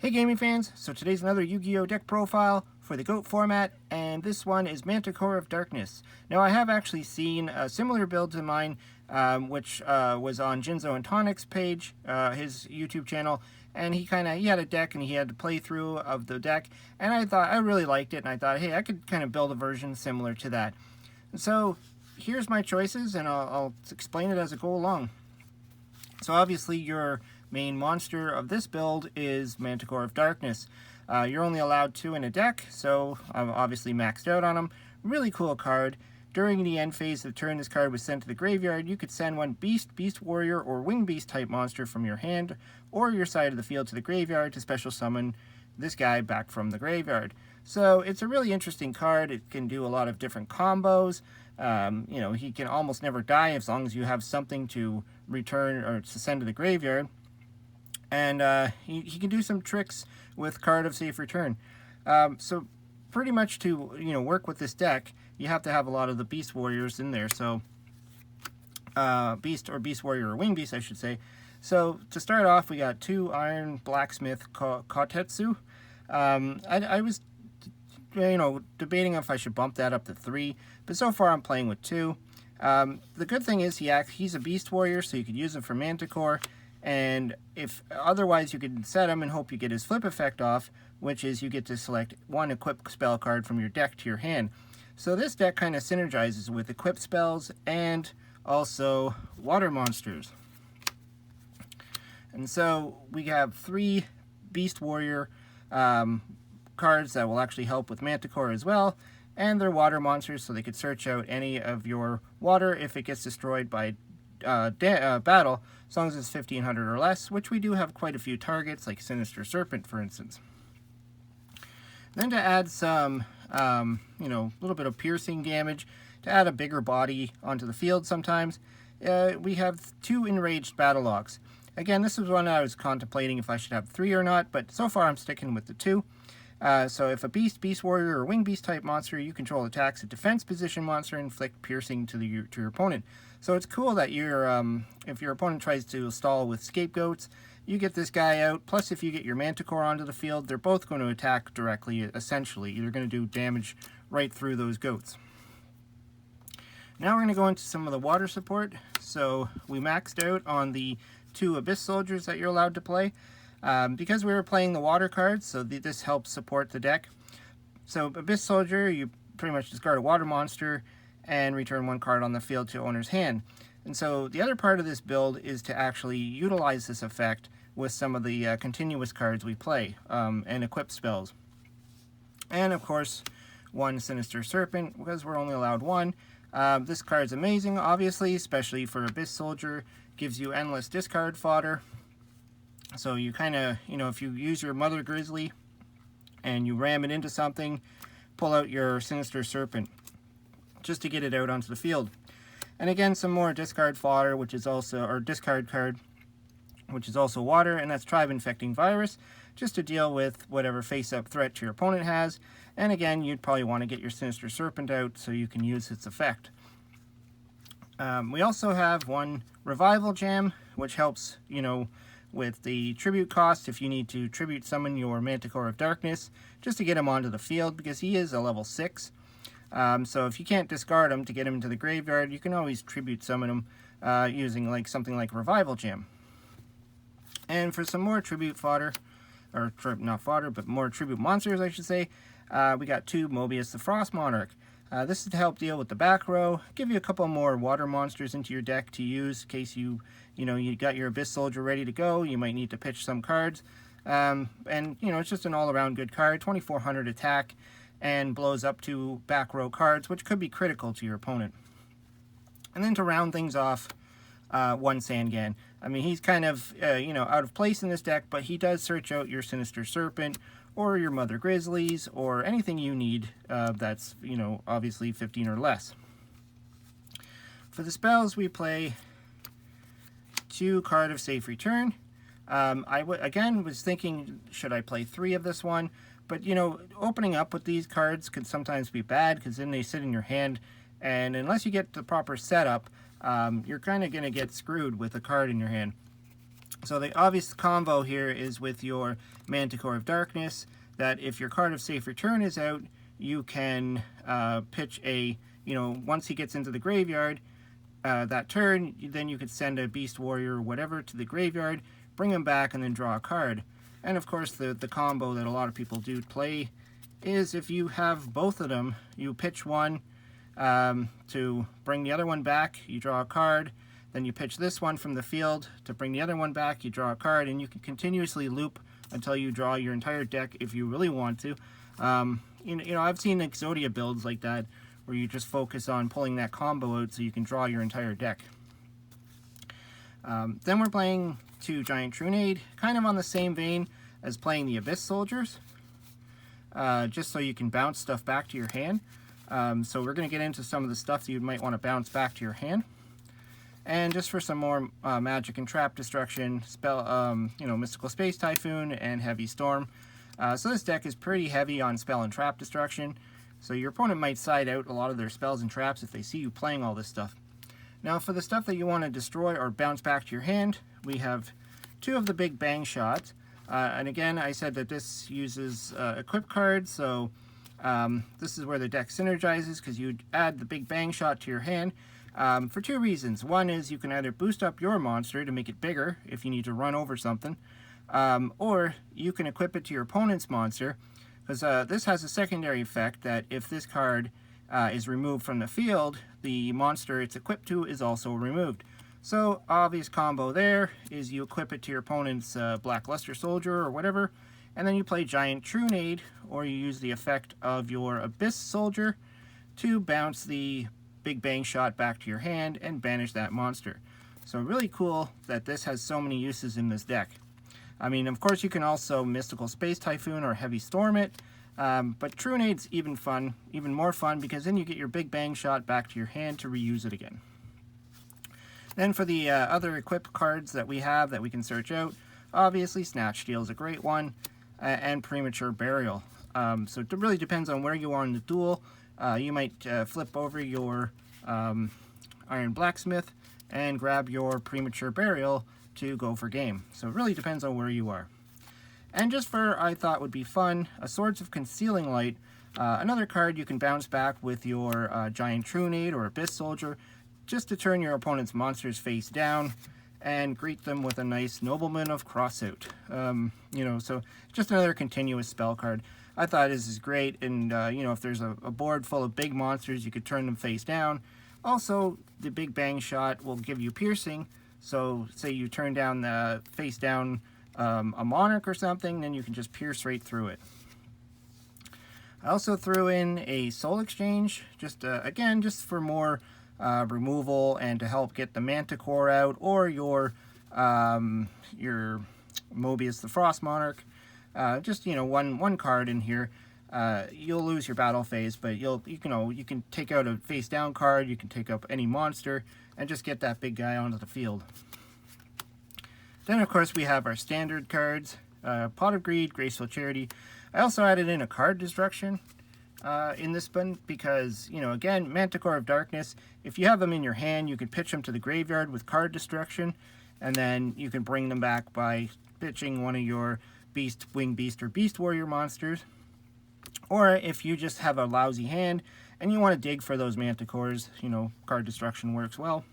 Hey gaming fans, so today's another Yu-Gi-Oh! Deck profile for the GOAT format, and this one is Manticore of Darkness. Now I have actually seen a similar build to mine, which was on Jinzo and Tonic's page, his YouTube channel, and he had a deck and he had a playthrough of the deck, and I really liked it, and I thought, hey, I could kind of build a version similar to that. And so here's my choices, and I'll explain it as I go along. So obviously your main monster of this build is Manticore of Darkness. You're only allowed 2 in a deck, so I'm obviously maxed out on him. Really cool card. During the end phase of the turn this card was sent to the graveyard, you could send one Beast, Beast Warrior, or Wing Beast type monster from your hand or your side of the field to the graveyard to special summon this guy back from the graveyard. So it's a really interesting card. It can do a lot of different combos. He can almost never die as long as you have something to return or to send to the graveyard. And he can do some tricks with Card of Safe Return. So pretty much to work with this deck, you have to have a lot of the Beast Warriors in there. So Beast Warrior or Wing Beast, I should say. So to start off, we got 2 Iron Blacksmith Kotetsu. I was debating if I should bump that up to 3, but so far I'm playing with 2. The good thing is he's a Beast Warrior, so you could use him for Manticore. And if otherwise, you could set him and hope you get his flip effect off, which is you get to select 1 equip spell card from your deck to your hand. So this deck kind of synergizes with equip spells and also water monsters. And so we have 3 Beast Warrior cards that will actually help with Manticore as well. And they're water monsters, so they could search out any of your water if it gets destroyed by battle, as long as it's 1500 or less, which we do have quite a few targets, like Sinister Serpent, for instance. Then to add some, little bit of piercing damage, to add a bigger body onto the field sometimes, we have 2 Enraged Battle Logs. Again, this is one I was contemplating if I should have 3 or not, but so far I'm sticking with the 2. So if a Beast, Beast Warrior, or Wing Beast type monster you control attacks a defense position monster, inflict piercing to your opponent. So it's cool that if your opponent tries to stall with Scapegoats, you get this guy out. Plus, if you get your Manticore onto the field, they're both going to attack directly, essentially. You're going to do damage right through those goats. Now we're going to go into some of the water support. So we maxed out on the 2 Abyss Soldiers that you're allowed to play. Because we were playing the water cards, so this helps support the deck. So Abyss Soldier, you pretty much discard a water monster and return 1 card on the field to owner's hand. And so the other part of this build is to actually utilize this effect with some of the continuous cards we play and equip spells. And of course, 1 Sinister Serpent, because we're only allowed 1. This card's amazing, obviously, especially for Abyss Soldier. Gives you endless discard fodder. So you if you use your Mother Grizzly and you ram it into something, pull out your Sinister Serpent just to get it out onto the field. And again, some more discard fodder, discard card, which is also water, and that's Tribe Infecting Virus, just to deal with whatever face-up threat your opponent has. And again, you'd probably want to get your Sinister Serpent out so you can use its effect. We also have 1 Revival Gem, which helps, with the tribute cost if you need to tribute summon your Manticore of Darkness, just to get him onto the field, because he is a level 6. So if you can't discard him to get him into the graveyard, you can always tribute summon him using something like Revival Gem. And for some more tribute fodder, or not fodder, but more tribute monsters, I should say, we got 2 Mobius the Frost Monarch. This is to help deal with the back row, give you a couple more water monsters into your deck to use in case you got your Abyss Soldier ready to go. You might need to pitch some cards. It's just an all-around good card, 2400 attack, and blows up to back row cards, which could be critical to your opponent. And then to round things off, 1 Sangan. I mean, he's kind of, out of place in this deck, but he does search out your Sinister Serpent, or your Mother Grizzlies, or anything you need that's, obviously 15 or less. For the spells, we play 2 Card of Safe Return. I again was thinking, should I play 3 of this one? But, opening up with these cards could sometimes be bad, because then they sit in your hand, and unless you get the proper setup, you're kind of going to get screwed with a card in your hand. So the obvious combo here is with your Manticore of Darkness, that if your card of Safe Return is out, you can pitch a, once he gets into the graveyard, that turn, then you could send a Beast Warrior or whatever to the graveyard, bring him back, and then draw a card. And of course, the combo that a lot of people do play is if you have both of them, you pitch one to bring the other one back, you draw a card, then you pitch this one from the field to bring the other one back, you draw a card, and you can continuously loop until you draw your entire deck if you really want to. I've seen Exodia builds like that, where you just focus on pulling that combo out so you can draw your entire deck. Then we're playing 2 Giant Trunade, kind of on the same vein as playing the Abyss Soldiers, just so you can bounce stuff back to your hand. So we're going to get into some of the stuff that you might want to bounce back to your hand. And just for some more magic and trap destruction, Mystical Space Typhoon and Heavy Storm. So this deck is pretty heavy on spell and trap destruction. So your opponent might side out a lot of their spells and traps if they see you playing all this stuff. Now for the stuff that you want to destroy or bounce back to your hand, we have 2 of the big bang shots. And again, I said that this uses equip cards, so this is where the deck synergizes, because you add the big bang shot to your hand for 2 reasons. One is you can either boost up your monster to make it bigger if you need to run over something, or you can equip it to your opponent's monster, because this has a secondary effect that if this card is removed from the field, the monster it's equipped to is also removed. So obvious combo there is you equip it to your opponent's Black Luster Soldier or whatever, and then you play Giant Trunade, or you use the effect of your Abyss Soldier to bounce the big bang shot back to your hand and banish that monster. So really cool that this has so many uses in this deck. I mean, of course you can also Mystical Space Typhoon or Heavy Storm it, but Trunade's even more fun, because then you get your big bang shot back to your hand to reuse it again. Then for the other equipped cards that we have that we can search out, obviously Snatch Steal is a great one, and Premature Burial. So it really depends on where you are in the duel. You might flip over your Iron Blacksmith and grab your Premature Burial to go for game. So it really depends on where you are. And just for, I thought would be fun, a Swords of Concealing Light, another card you can bounce back with your Giant Trunade or Abyss Soldier, just to turn your opponent's monsters face down and greet them with a nice Nobleman of Crossout. So just another continuous spell card. I thought this is great, and if there's a board full of big monsters, you could turn them face down. Also, the big bang shot will give you piercing, so say you turn down the face down a Monarch or something, then you can just pierce right through it. I also threw in a Soul Exchange, again, just for more removal and to help get the Manticore out, or your Mobius the Frost Monarch. One card in here. You'll lose your battle phase, but you can take out a face down card, you can take up any monster, and just get that big guy onto the field. Then of course we have our standard cards, Pot of Greed, Graceful Charity. I also added in a card destruction in this one, because again, Manticore of Darkness, if you have them in your hand, you can pitch them to the graveyard with card destruction, and then you can bring them back by pitching one of your Wing Beast or Beast Warrior monsters. Or if you just have a lousy hand and you want to dig for those Manticores, card destruction works well.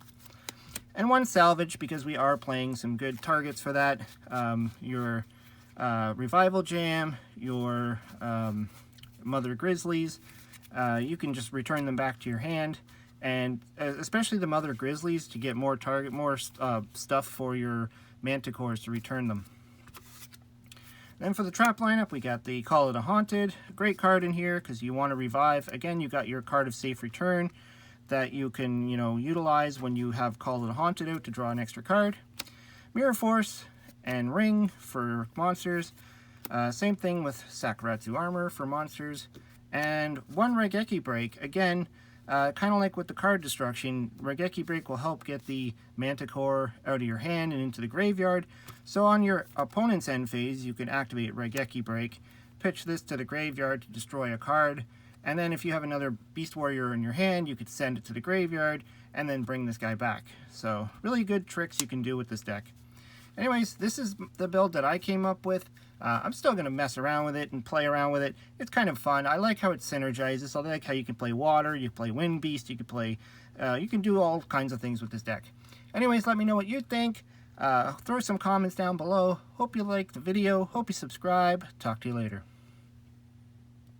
And one salvage, because we are playing some good targets for that. Your Revival Jam, your Mother Grizzlies, you can just return them back to your hand, and especially the Mother Grizzlies, to get more stuff for your Manticores to return them. Then for the trap lineup, we got the Call It a Haunted, a great card in here because you want to revive. Again, you got your card of Safe Return that you can, utilize when you have Call It a Haunted out to draw an extra card. Mirror Force and Ring for monsters. Same thing with Sakuratsu Armor for monsters. And one Raigeki Break. Again, kind of like with the card destruction, Raigeki Break will help get the Manticore out of your hand and into the graveyard. So on your opponent's end phase, you can activate Raigeki Break, pitch this to the graveyard to destroy a card, and then if you have another Beast Warrior in your hand, you could send it to the graveyard and then bring this guy back. So really good tricks you can do with this deck. Anyways, this is the build that I came up with. I'm still going to mess around with it and play around with it. It's kind of fun. I like how it synergizes. I like how you can play water, you can play wind beast, you can play, you can do all kinds of things with this deck. Anyways, let me know what you think. Throw some comments down below. Hope you liked the video. Hope you subscribe. Talk to you later.